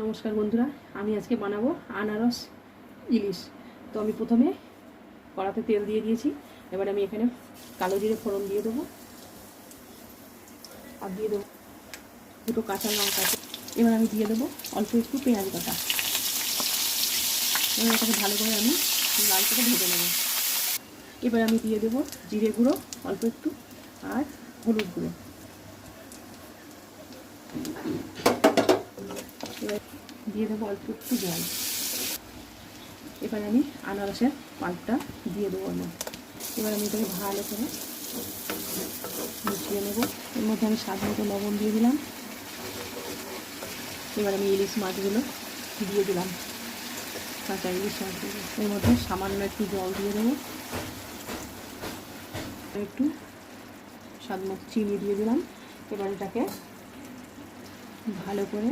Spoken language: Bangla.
নমস্কার বন্ধুরা, আমি আজকে বানাবো আনারস ইলিশ। তো আমি প্রথমে কড়াতে তেল দিয়ে দিয়েছি। এবার আমি এখানে কালো জিরে ফোড়ন দিয়ে দেবো আর দিয়ে দেবো দুটো কাঁচা লঙ্কা। এবার আমি দিয়ে দেবো অল্প একটু পেঁয়াজ বাটা। এবার এটাকে ভালো করে আমি লাল করে ভেজে নেব। এবার আমি দিয়ে দেবো জিরে গুঁড়ো অল্প একটু আর হলুদ গুঁড়ো। এবার দিয়ে দেবো অল্প একটু জল। এবার আমি আনারসের পাল্পটা দিয়ে দেবো না। এবার আমি এটাকে ভালো করে মিশিয়ে নেব। এর মধ্যে আমি স্বাদ মতো লবণ দিয়ে দিলাম। এবার আমি ইলিশ মাছগুলো দিয়ে দিলাম, কাঁচা ইলিশ মাছগুলো। এর মধ্যে সামান্য একটু জল দিয়ে দেবো, একটু স্বাদ মতো চিনি দিয়ে দিলাম। এবার এটাকে ভালো করে